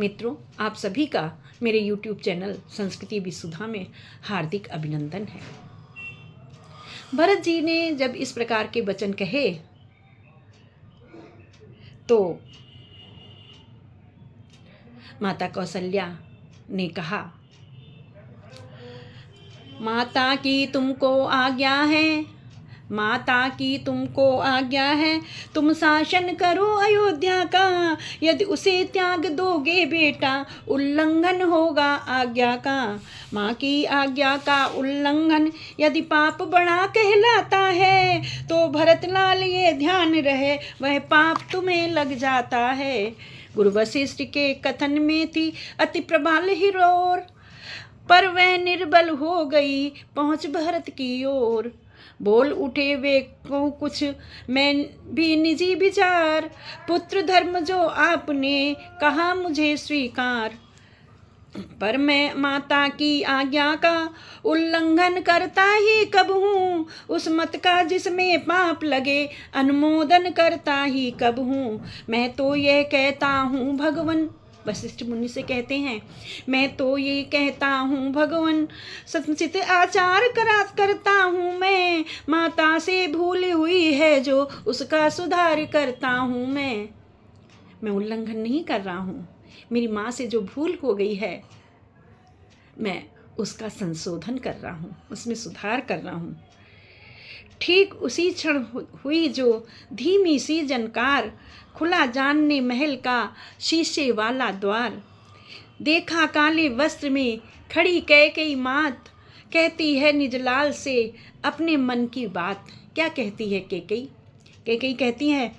मित्रों, आप सभी का मेरे YouTube चैनल संस्कृति विसुधा में हार्दिक अभिनंदन है। भरत जी ने जब इस प्रकार के वचन कहे तो माता कौशल्या ने कहा, माता की तुमको आज्ञा है, माता की तुमको आज्ञा है, तुम शासन करो अयोध्या का। यदि उसे त्याग दोगे बेटा, उल्लंघन होगा आज्ञा का। माँ की आज्ञा का उल्लंघन यदि पाप बड़ा कहलाता है, तो भरतलाल ये ध्यान रहे, वह पाप तुम्हें लग जाता है। गुरु वशिष्ठ के कथन में थी अति प्रबल हिरोर, पर वह निर्बल हो गई पहुँच भरत की ओर। बोल उठे वे को कुछ मैं भी निजी विचार, पुत्र धर्म जो आपने कहा मुझे स्वीकार। पर मैं माता की आज्ञा का उल्लंघन करता ही कब हूँ, उस मत का जिसमें पाप लगे अनुमोदन करता ही कब हूँ। मैं तो यह कहता हूँ भगवान, वशिष्ठ मुनि से कहते हैं, मैं तो ये कहता हूँ भगवान, संचित आचार करता हूँ मैं। माता से भूल हुई है जो, उसका सुधार करता हूँ मैं उल्लंघन नहीं कर रहा हूँ। मेरी माँ से जो भूल हो गई है, मैं उसका संशोधन कर रहा हूँ, उसमें सुधार कर रहा हूँ। ठीक उसी क्षण हुई जो धीमी सी जनकार, खुला जानने महल का शीशे वाला द्वार। देखा काले वस्त्र में खड़ी कैकेयी मात, कहती है निज लाल से अपने मन की बात। क्या कहती है कैकेयी? कैकेयी कहती है,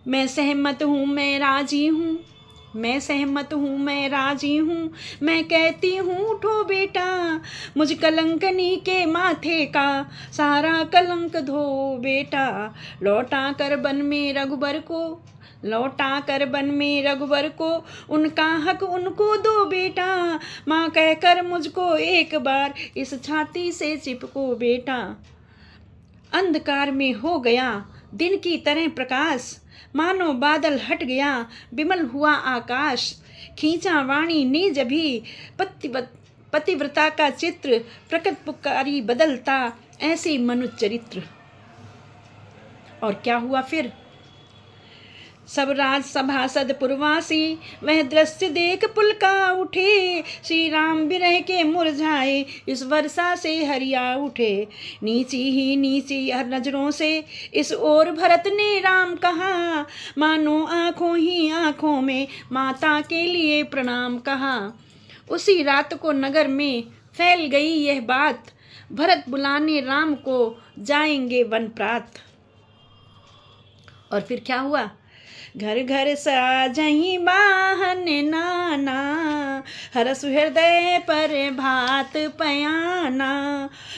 मैं सहमत हूँ, मैं राजी हूँ, मैं सहमत हूँ, मैं राजी हूँ। मैं कहती हूँ उठो बेटा, मुझ कलंकनी के माथे का सारा कलंक धो बेटा। लौटा कर बन में रघुबर को, लौटा कर बन में रघुबर को, उनका हक उनको दो बेटा। माँ कहकर मुझको एक बार इस छाती से चिपको बेटा। अंधकार में हो गया दिन की तरह प्रकाश, मानो बादल हट गया विमल हुआ आकाश। खींचा वाणी ने जभी पतिव्रता का चित्र, प्रकट पुकारी बदलता ऐसे मनुष्य चरित्र। और क्या हुआ फिर? सब राज सभासद पुरवासी वह दृश्य देख पुलका उठे। श्री राम विरह के मुरझाए इस वर्षा से हरिया उठे। नीची ही नीची नजरों से इस ओर भरत ने राम कहा, मानो आंखों ही आंखों में माता के लिए प्रणाम कहा। उसी रात को नगर में फैल गई यह बात, भरत बुलाने राम को जाएंगे वन प्रात। और फिर क्या हुआ? घर घर साजहि बाहन नाना, हरस हृदय पर भात पयाना।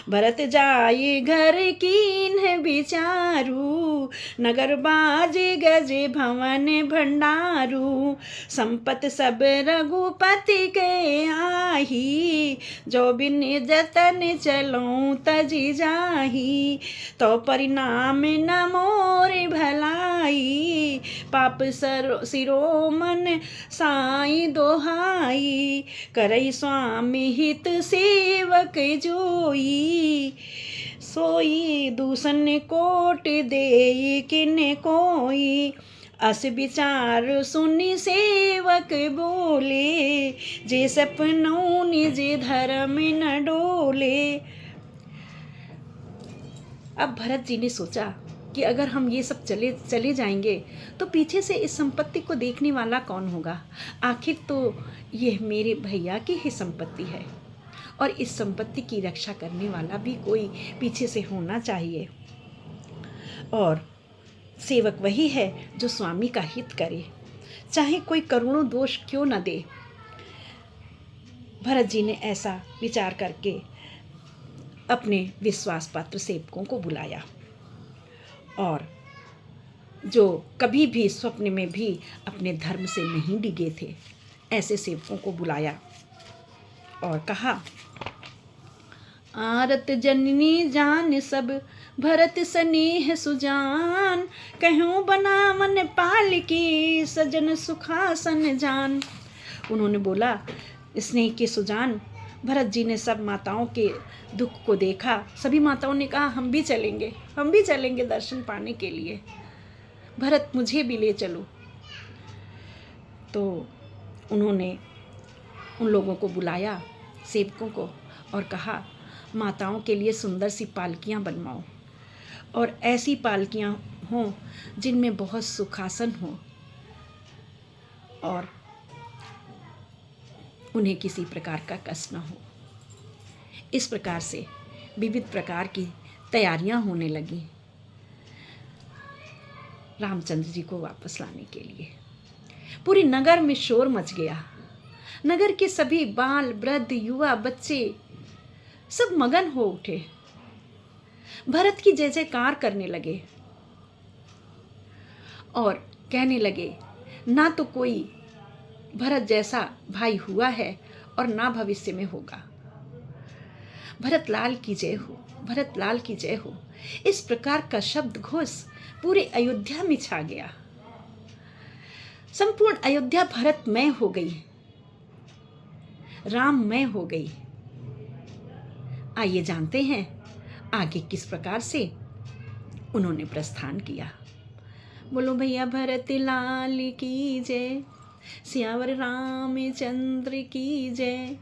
भरत जाए घर कीन्ह विचारू, नगर बाज गज भवन भंडारू। संपत सब रघुपति के आही, जो बिन जतन चलूं तजी जाही। तो परिणाम न मोर भलाई, पाप सिरोमन साई दोहाई। करई स्वामी हित सेवक जोई, सोई दूषण कोट देई किन कोई। अस विचार सुनि सेवक बोले, जे सपनों निज धर्म न डोले। अब भरत जी ने सोचा कि अगर हम ये सब चले जाएंगे तो पीछे से इस संपत्ति को देखने वाला कौन होगा? आखिर तो ये मेरे भैया की ही संपत्ति है, और इस संपत्ति की रक्षा करने वाला भी कोई पीछे से होना चाहिए। और सेवक वही है जो स्वामी का हित करे, चाहे कोई करोड़ों दोष क्यों न दे। भरत जी ने ऐसा विचार करके अपने विश्वास पात्र सेवकों को बुलाया, और जो कभी भी स्वप्न में भी अपने धर्म से नहीं डिगे थे, ऐसे सेवकों को बुलाया और कहा, आरत जननी जान सब भरत स्नेह सुजान। कहूँ बना मन पाल की सजन सुखासन जान। उन्होंने बोला, स्नेह के सुजान, भरत जी ने सब माताओं के दुख को देखा। सभी माताओं ने कहा, हम भी चलेंगे दर्शन पाने के लिए, भरत मुझे भी ले चलो। तो उन्होंने उन लोगों को बुलाया, सेवकों को, और कहा, माताओं के लिए सुंदर सी पालकियां बनवाओ, और ऐसी पालकियां हों जिनमें बहुत सुखासन हो और उन्हें किसी प्रकार का कष्ट न हो। इस प्रकार से विविध प्रकार की तैयारियां होने लगी रामचंद्र जी को वापस लाने के लिए। पूरी नगर में शोर मच गया। नगर के सभी बाल, वृद्ध, युवा, बच्चे सब मगन हो उठे, भरत की जय जयकार करने लगे और कहने लगे, ना तो कोई भरत जैसा भाई हुआ है और ना भविष्य में होगा। भरत लाल की जय हो, भरत लाल की जय हो। इस प्रकार का शब्द घोष पूरे अयोध्या में छा गया। संपूर्ण अयोध्या भरतमय हो गई, राममय हो गई। आइए जानते हैं आगे किस प्रकार से उन्होंने प्रस्थान किया। बोलो भैया भरत लाल की जय, सियावर रामचंद्र की जय।